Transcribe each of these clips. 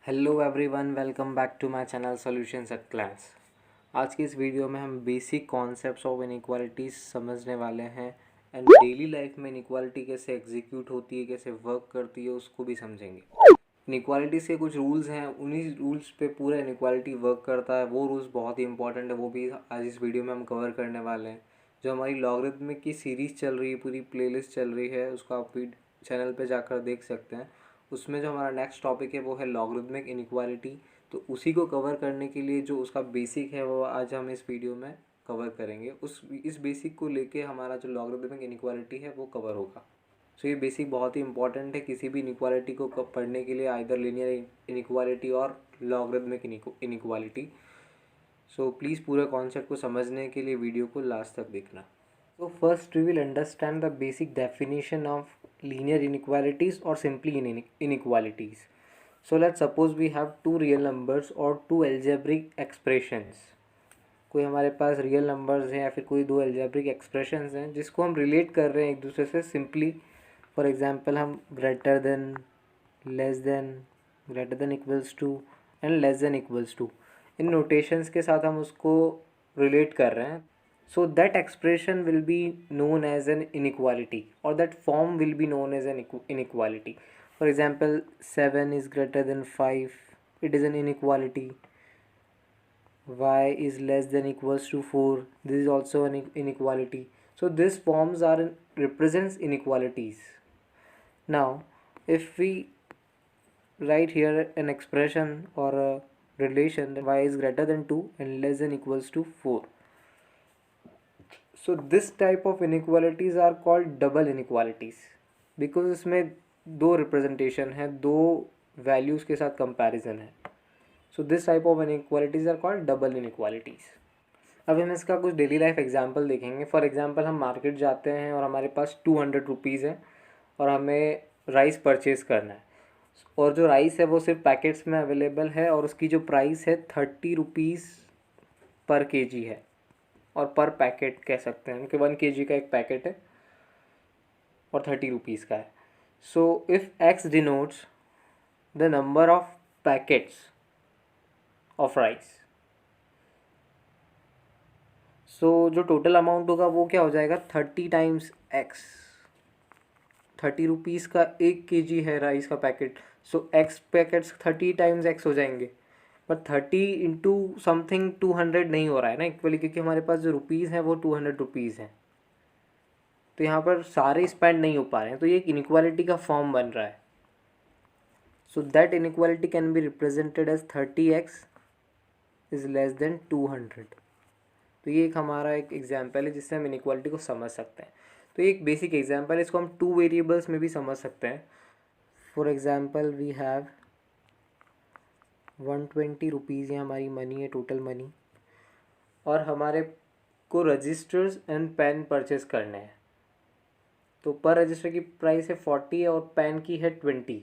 Hello everyone, welcome back to my channel solutions at class. आज की इस video में हम बेसिक कॉन्सेप्ट्स ऑफ इनइक्वालिटीज समझने वाले हैं एंड डेली लाइफ में इनइक्वालिटी कैसे एग्जीक्यूट होती है, कैसे वर्क करती है, उसको भी समझेंगे। इनइक्वालिटीज़ के कुछ रूल्स हैं, उन्हीं रूल्स पे पूरा इनइक्वालिटी वर्क करता है। वो रूल्स बहुत ही इंपॉर्टेंट है, वो भी आज इस वीडियो में हम कवर करने वाले हैं। जो हमारी लॉगरिथमिक की सीरीज़ चल रही है, पूरी प्लेलिस्ट चल रही है, उसको आप भी चैनल पे जाकर देख सकते हैं। उसमें जो हमारा नेक्स्ट टॉपिक है वो है लॉगरिथमिक इनइक्वालिटी। तो उसी को कवर करने के लिए जो उसका बेसिक है वो आज हम इस वीडियो में कवर करेंगे। इस बेसिक को लेके हमारा जो लॉगरिथमिक इनइक्वालिटी है वो कवर होगा। सो ये बेसिक बहुत ही इंपॉर्टेंट है किसी भी इनइक्वालिटी को पढ़ने के लिए, आइदर लीनियर इनइक्वालिटी और लॉगरिथमिक इनइक्वालिटी। सो प्लीज़ पूरे कॉन्सेप्ट को समझने के लिए वीडियो को लास्ट तक देखना। So first we will understand the basic definition of linear inequalities or simply inequalities. So let's suppose we have two real numbers or two algebraic expressions. कोई हमारे पास रियल नंबर्स हैं या फिर कोई दो algebraic expressions हैं जिसको हम रिलेट कर रहे हैं एक दूसरे से सिंपली। फॉर एग्जांपल हम greater than, less than, greater than equals to and less than equals to, इन नोटेशंस के साथ हम उसको रिलेट कर रहे हैं। So that expression will be known as an inequality, or that form will be known as an inequality. For example, 7 is greater than 5, it is an inequality. Y is less than equals to 4, this is also an inequality. So these forms are represents inequalities. Now if we write here an expression or a relation that y is greater than 2 and less than equals to 4, so this type of inequalities are called double inequalities, because इसमें दो representation है, दो values के साथ comparison है। So this type of inequalities are called double inequalities. अब हम इसका कुछ डेली लाइफ एग्जांपल देखेंगे। फॉर एग्जांपल हम मार्केट जाते हैं और हमारे पास 200 रुपीज़ है और हमें राइस परचेज़ करना है, और जो राइस है वो सिर्फ पैकेट्स में अवेलेबल है और उसकी जो प्राइस है 30 रुपीज़ पर केजी है, और पर पैकेट कह सकते हैं कि 1 kg का एक पैकेट है और 30 रुपीज़ का है। So if x denotes the number of packets of rice, so जो टोटल अमाउंट होगा वो क्या हो जाएगा, 30 टाइम्स एक्स। 30 रुपीज़ का 1 kg है राइस का पैकेट, सो एक्स पैकेट्स 30 टाइम्स एक्स हो जाएंगे। बट 30 इंटू समथिंग 200 नहीं हो रहा है ना इक्वली, क्योंकि हमारे पास जो रुपीज़ हैं वो 200 रुपीज़ हैं, तो यहाँ पर सारे स्पेंड नहीं हो पा रहे हैं, तो ये एक इनइक्वालिटी का फॉर्म बन रहा है। So that inequality can be represented as 30x is less than 200। तो ये एक हमारा एक एग्जाम्पल है जिससे हम इनइक्वालिटी को समझ सकते हैं। तो ये एक बेसिक एग्जाम्पल है, इसको हम 2 वेरिएबल्स में भी समझ सकते हैं। For example we have 120 rupees, ये हमारी मनी है, टोटल मनी, और हमारे को रजिस्टर्स एंड पेन परचेस करने हैं। तो पर रजिस्टर की प्राइस है 40 है और पेन की है 20।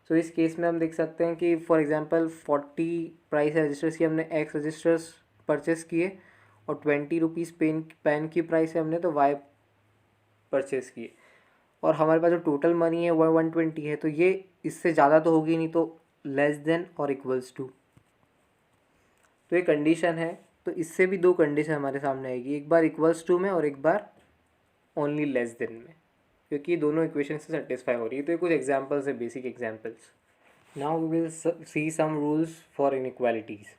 सो इस केस में हम देख सकते हैं कि फॉर एग्जांपल 40 प्राइस है रजिस्टर्स की, हमने एक्स रजिस्टर्स परचेस किए, और 20 रुपीज़ पेन की प्राइस है हमने तो वाई परचेस किए, और हमारे पास जो टोटल मनी है वह 120 है। तो ये इससे ज़्यादा तो होगी नहीं, तो लेस देन और इक्वल्स टू, तो ये कंडीशन है। तो इससे भी दो कंडीशन हमारे सामने आएगी, एक बार इक्वल्स टू में और एक बार ओनली लेस देन में, क्योंकि दोनों इक्वेशन से सेटिस्फाई हो रही है। तो ये कुछ एग्जांपल्स है, basic examples. Now we will see some rules for inequalities.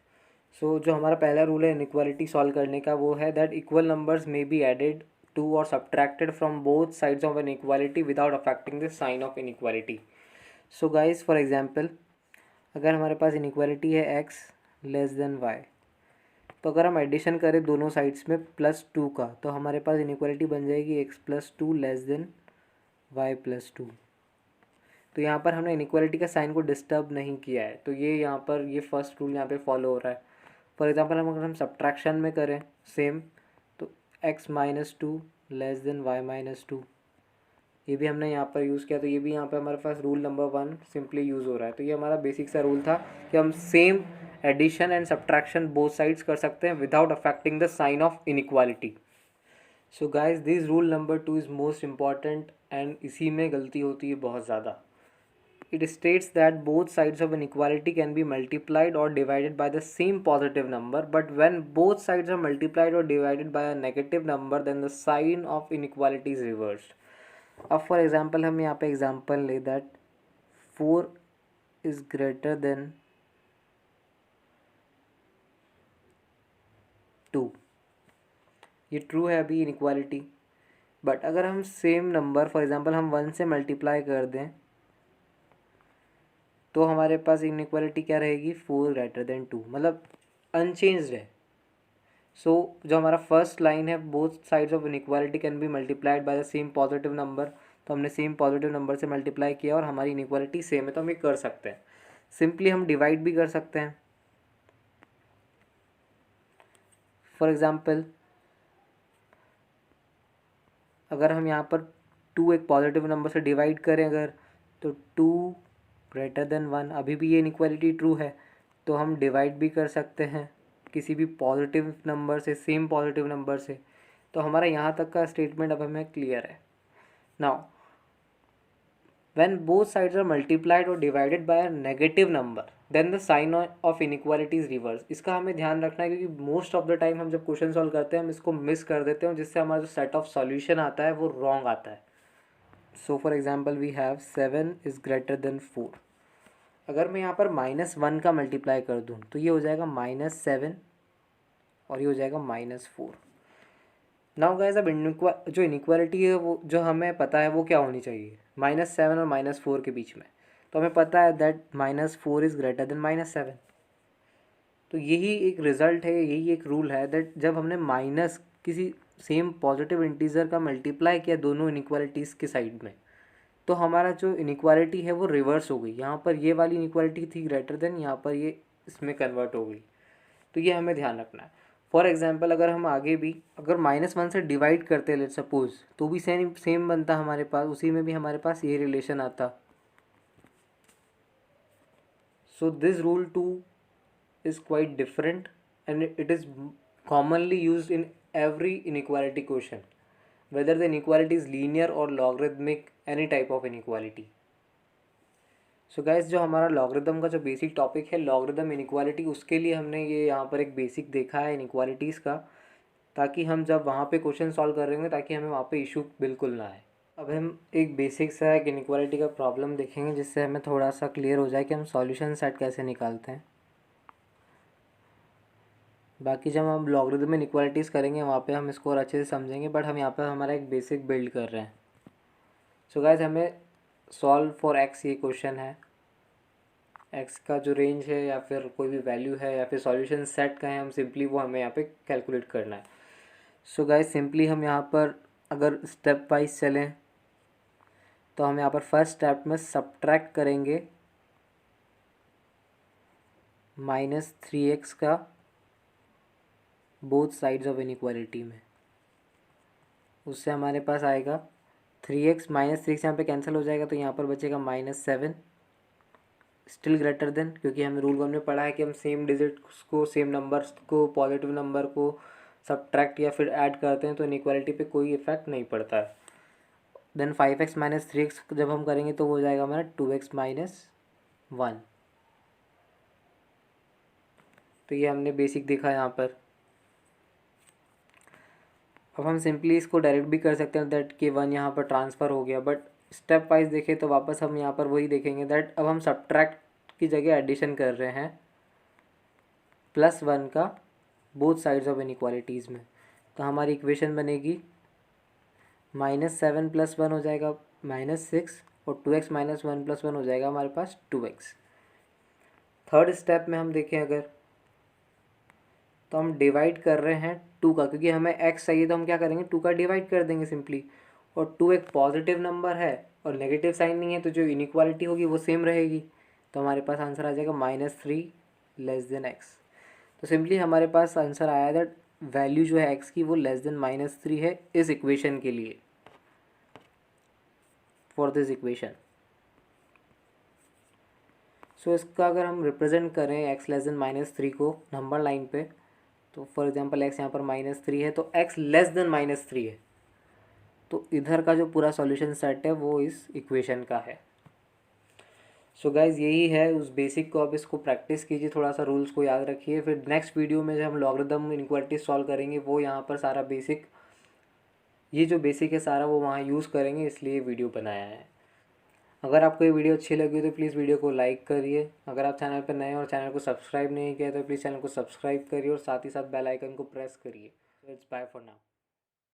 So जो हमारा पहला रूल है इनइक्वालिटी सॉल्व करने का, वो है that equal numbers may be added to और subtracted from both sides of inequality without affecting the sign of inequality. So guys for example, अगर हमारे पास इनइक्वालिटी है एक्स लेस देन वाई, तो अगर हम एडिशन करें दोनों साइड्स में +2 का, तो हमारे पास इनइक्वालिटी बन जाएगी x+2 लेस देन y+2। तो यहाँ पर हमने इनइक्वालिटी का साइन को डिस्टर्ब नहीं किया है, तो ये यहाँ पर ये फर्स्ट रूल यहाँ पे फॉलो हो रहा है। फॉर एग्जांपल अगर हम सब्ट्रैक्शन में करें सेम, तो x-2 लेस देन y-2, ये भी हमने यहाँ पर यूज़ किया, तो ये भी यहाँ पर हमारे पास रूल नंबर 1 सिंपली यूज़ हो रहा है। तो ये हमारा बेसिक सा रूल था कि हम same addition and subtraction both sides कर सकते हैं without affecting the sign of inequality. So guys this rule number 2 is most important, and इसी में गलती होती है बहुत ज़्यादा। it states that both sides of an equality can be multiplied or divided by the same positive number, but when both sides are multiplied or divided by a negative number, then the sign of inequality is reversed. अब for example हम यहाँ पे example ले that 4 is greater then 2, ये true है अभी inequality. But अगर हम सेम नंबर फॉर एग्जांपल हम 1 से मल्टीप्लाई कर दें तो हमारे पास इनइक्वालिटी क्या रहेगी, 4 ग्रेटर देन 2, मतलब अनचेंज्ड है। सो जो हमारा फर्स्ट लाइन है, both sides of inequality can B multiplied by the same positive number, तो हमने सेम पॉजिटिव नंबर से मल्टीप्लाई किया और हमारी इनइक्वालिटी सेम है, तो हम ये कर सकते हैं। सिंपली हम डिवाइड भी कर सकते हैं। फॉर एग्जाम्पल अगर हम यहाँ पर 2 एक पॉजिटिव नंबर से डिवाइड करें अगर, तो 2 ग्रेटर देन 1, अभी भी ये इनइक्वालिटी ट्रू है, तो हम डिवाइड भी कर सकते हैं किसी भी पॉजिटिव नंबर से, सेम पॉजिटिव नंबर से। तो हमारा यहाँ तक का स्टेटमेंट अब हमें क्लियर है। Now when both sides are multiplied और divided by a negative number, then the sign of inequality is reverse. इसका हमें ध्यान रखना है क्योंकि मोस्ट ऑफ द टाइम हम जब क्वेश्चन सॉल्व करते हैं हम इसको मिस कर देते हैं, जिससे हमारा जो सेट ऑफ सॉल्यूशन आता है वो रॉन्ग आता है। So for example we have 7 is greater than 4। अगर मैं यहाँ पर -1 का मल्टीप्लाई कर दूँ तो ये हो जाएगा -7 और ये हो जाएगा -4। नाउ गाइस अब जो इनइक्वालिटी है वो जो हमें पता है वो क्या होनी चाहिए, -7 और -4 के बीच में। तो हमें पता है दैट -4 इज़ ग्रेटर देन -7। तो यही एक रिज़ल्ट है, यही एक रूल है दैट जब हमने माइनस किसी सेम पॉजिटिव इंटीजर का मल्टीप्लाई किया दोनों इनइक्वालिटीज़ के साइड में, तो हमारा जो इनइक्वालिटी है वो रिवर्स हो गई। यहाँ पर ये वाली इनइक्वालिटी थी ग्रेटर देन, यहाँ पर ये इसमें कन्वर्ट हो गई। तो ये हमें ध्यान रखना है। फॉर एग्जाम्पल अगर हम आगे भी अगर -1 से डिवाइड करते लेट सपोज, तो भी सेम बनता हमारे पास, उसी में भी हमारे पास ये रिलेशन आता। So this rule two is quite different and it is commonly used in every inequality question, whether the inequality is linear or logarithmic, any type of inequality. So guys जो हमारा लॉगरिदम का जो basic topic है logarithm inequality, उसके लिए हमने ये यहाँ पर एक बेसिक देखा है इनइक्वालिटीज़ का, ताकि हम जब वहाँ पे क्वेश्चन सॉल्व कर रहे होंगे ताकि हमें वहाँ पे इशू बिल्कुल ना आए। अब हम एक बेसिक सा एक इनइक्वालिटी का प्रॉब्लम देखेंगे जिससे हमें थोड़ा सा क्लियर हो जाए कि हम सॉल्यूशन सेट कैसे निकालते हैं। बाकी जब हम लॉगरिदम इनइक्वालिटीज़ करेंगे वहाँ पे हम इसको और अच्छे से समझेंगे, बट हम यहाँ पर हमारा एक बेसिक बिल्ड कर रहे हैं। सो गाइस हमें सॉल्व फॉर एक्स ये क्वेश्चन है। एक्स का जो रेंज है या फिर कोई भी वैल्यू है या फिर सॉल्यूशन सेट का है, हम सिंपली वो हमें यहाँ पे कैलकुलेट करना है। सो गाइस सिंपली हम यहाँ पर अगर स्टेप वाइज चलें तो हम यहाँ पर फर्स्ट स्टेप में सब्ट्रैक्ट करेंगे -3x का बोथ साइड्स ऑफ इनइक्वालिटी में। उससे हमारे पास आएगा 3x, -3x यहाँ पे कैंसिल हो जाएगा तो यहाँ पर बचेगा -7, स्टिल ग्रेटर देन, क्योंकि हमें रूल हमने पढ़ा है कि हम सेम डिजिट्स को, सेम नंबर्स को, पॉजिटिव नंबर को सब्ट्रैक्ट या फिर ऐड करते हैं तो इनइक्वालिटी पे कोई इफेक्ट नहीं पड़ता है। देन 5x - 3x जब हम करेंगे तो वो हो जाएगा हमारा 2x - 1। तो ये हमने बेसिक देखा यहाँ पर। अब हम सिंपली इसको डायरेक्ट भी कर सकते हैं दैट कि 1 यहाँ पर ट्रांसफ़र हो गया, बट स्टेप वाइज देखें तो वापस हम यहाँ पर वही देखेंगे दैट अब हम सब्ट्रैक्ट की जगह एडिशन कर रहे हैं +1 का बोथ साइड्स ऑफ इनइक्वालिटीज़ में। तो हमारी इक्वेशन बनेगी -7 + 1 हो जाएगा -6 और 2x - 1 + 1 हो जाएगा हमारे पास 2x। थर्ड स्टेप में हम देखें अगर तो हम डिवाइड कर रहे हैं 2 का, क्योंकि हमें x चाहिए तो हम क्या करेंगे 2 का डिवाइड कर देंगे सिंपली। और 2 एक पॉजिटिव नंबर है और नेगेटिव साइन नहीं है तो जो इनइक्वालिटी होगी वो सेम रहेगी, तो हमारे पास आंसर आ जाएगा -3 < x। तो सिंपली हमारे पास आंसर आया दैट वैल्यू जो है x की वो <-3 है इस इक्वेशन के लिए, फॉर दिस इक्वेशन। सो इसका अगर हम रिप्रेजेंट करें x <-3 को नंबर लाइन पे, तो फॉर एग्जांपल x यहाँ पर -3 है तो x <-3 है, तो इधर का जो पूरा सॉल्यूशन सेट है वो इस इक्वेशन का है। सो गाइज यही है उस बेसिक को, अब इसको प्रैक्टिस कीजिए, थोड़ा सा रूल्स को याद रखिए। फिर नेक्स्ट वीडियो में जब हम लॉगरिदम इनक्वालिटी सॉल्व करेंगे वो यहाँ पर सारा बेसिक, ये जो बेसिक है सारा वो वहाँ यूज़ करेंगे, इसलिए वीडियो बनाया है। अगर आपको ये वीडियो अच्छी लगी तो प्लीज़ वीडियो को लाइक करिए। अगर आप चैनल पर नए हैं और चैनल को सब्सक्राइब नहीं किया तो प्लीज़ चैनल को सब्सक्राइब करिए और साथ ही साथ बेल आइकन को प्रेस करिए। It's bye for now.